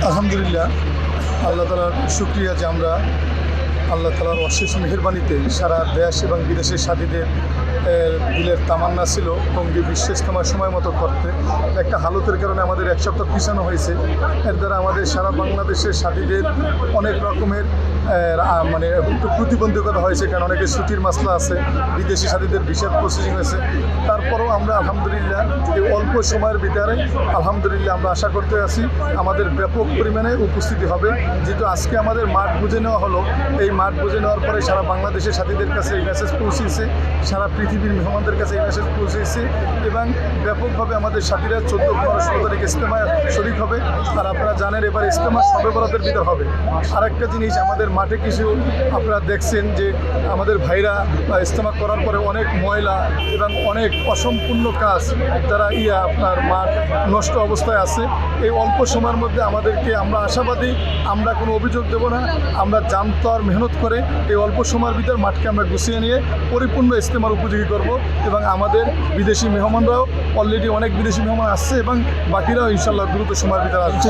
আলহামদুলিল্লাহ, আল্লাহ তালার শুক্রিয়া যে আমরা আল্লাহ তালার অশেষ মেহেরবানিতে সারা দেশ এবং বিদেশের সাথীদের দিলের তামান্না ছিল টঙ্গী বিশ্ব ইজতেমা সময় মতো করতে। একটা হালতের কারণে আমাদের এক সপ্তাহ পিছানো হয়েছে। এর দ্বারা আমাদের সারা বাংলাদেশের সাথীদের অনেক রকমের মানে একটু প্রতিবন্ধকতা হয়েছে, কারণ অনেকে ছুটির মাসলা আছে, বিদেশি সাথীদের ভিসার প্রসেসিং হয়েছে। তারপরেও আমরা আলহামদুলিল্লাহ এই অল্প সময়ের ভিতরে আলহামদুলিল্লাহ আমরা আশা করতে আছি আমাদের ব্যাপক পরিমাণে উপস্থিতি হবে। যেহেতু আজকে আমাদের মাঠ বুঝে নেওয়া হলো, এই মাঠ বুঝে নেওয়ার পরে সারা বাংলাদেশের সাথীদের কাছে এই মেসেজ পৌঁছেছে, সারা পৃথিবীর মেহমানদের কাছে এই মেসেজ পৌঁছেছে এবং ব্যাপকভাবে আমাদের সাথীরা 14, 15, 16 তারিখ ইজতেমায় শরিক হবে। আর আপনারা জানেন এবার ইজতেমা শবে বরাতের ভিতর হবে। আরেকটা জিনিস, আমাদের মাঠে কিছু আপনারা দেখছেন যে আমাদের ভাইরা ইজতেমা করার পরে অনেক ময়লা এবং অনেক অসম্পূর্ণ কাজ যারা আপনার মাঠ নষ্ট অবস্থায় আছে। এই অল্প সময়ের মধ্যে আমাদেরকে, আমরা আশাবাদী, আমরা কোনো অভিযোগ দেব না, আমরা জানতর মেহনত করে এই অল্প সময়ের ভিতর মাঠকে আমরা গুছিয়ে নিয়ে পরিপূর্ণ ইজতেমার উপযোগী করব। এবং আমাদের বিদেশি মেহমানরাও অলরেডি অনেক বিদেশি মেহমান আসছে এবং বাকিরাও ইনশাল্লাহ দ্রুত সময়ের ভিতরে আসছে।